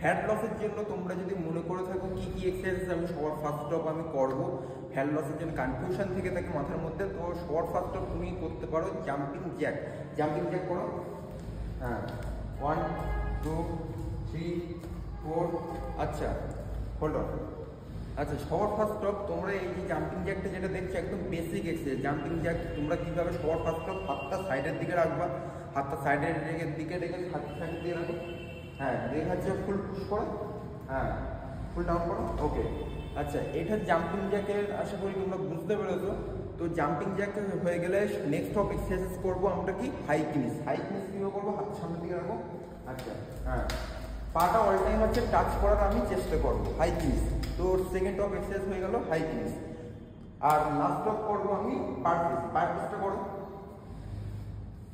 Fat লসের জন্য তোমরা যদি মনে করে থাকো কি কি এক্সারসাইজ আমি সবার ফার্স্ট অফ আমি করব, ফ্যাট লসের জন্য কনফিউশন থেকে থাকে মাথার মধ্যে, তো সবার ফার্স্ট অফ তুমি করতে পারো জাম্পিং জ্যাক। জাম্পিং জ্যাক করো। হ্যাঁ, 1 2 3 4। আচ্ছা, হোল্ড অন। আচ্ছা, সবার ফার্স্ট অফ তোমরা এই যে জাম্পিং জ্যাকটা যেটা দেখছো একদম বেসিক এক্সারসাইজ। জাম্পিং জ্যাক তোমরা কীভাবে সবার ফার্স্ট অফ হাতটা সাইডের দিকে রাখবা, হাতটা সাইডের দিকে রেখে সাইড দিয়ে রাখো। হ্যাঁ, দেখাচ্ছে ফুল পুশ করো। হ্যাঁ, ফুল ডাউন করো। ওকে। আচ্ছা, এটা জাম্পিং জ্যাকের আশা করি তোমরা বুঝতে পেরেছো। তো জাম্পিং জ্যাক হয়ে গেলে নেক্সট অফ এক্সারসাইজ করবো আমরা কি হাই কিনিস। হাই কিনিস কীভাবে করবো, হাত সামনের দিকে রাখো। আচ্ছা, হ্যাঁ, পাটা অল টাইম হচ্ছে টাচ করার আমি চেষ্টা করবো, হাই কিনিস। তো সেকেন্ড অফ এক্সারসাইজ হয়ে গেল হাই কিনিস। আর লাস্ট অফ করবো আমি বারপিস। বারপিসটা করো।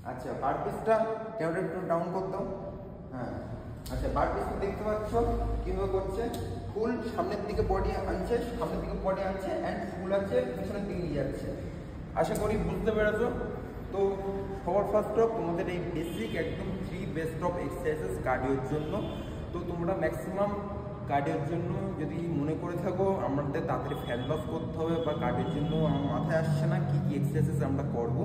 আচ্ছা, বারপিসটা ক্যামেরা একটু ডাউন করে দাও। হ্যাঁ, আচ্ছা, বারপিসটা দেখতে পাচ্ছ কীভাবে করছে, ফুল সামনের দিকে বডি আনছে, সামনের দিকে বডি আনছে অ্যান্ড ফুল আছে পিছনের দিকে নিয়ে যাচ্ছে। আশা করি বুঝতে পেরেছো। তো সবার ফার্স্ট অফ তোমাদের এই বেসিক একদম 3 বেস্ট অফ এক্সারসাইজেস কার্ডিওর জন্য। তো তোমরা ম্যাক্সিমাম কার্ডিওর জন্য যদি মনে করে থাকো আমাদের তাড়াতাড়ি ফ্যাট লস করতে হবে বা কার্ডিওর জন্য আমার মাথায় আসছে না কি কি এক্সারসাইজ আমরা করব,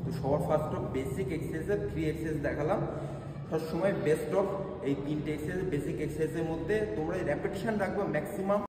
তো সবার ফার্স্ট অফ বেসিক এক্সারসাইজের 3 এক্সারসাইজ দেখালাম। সবসময় বেস্ট অফ এই 3টে এক্সারসাইজ বেসিক এক্সারসাইজের মধ্যে তোমরা রেপিটেশন রাখবে ম্যাক্সিমাম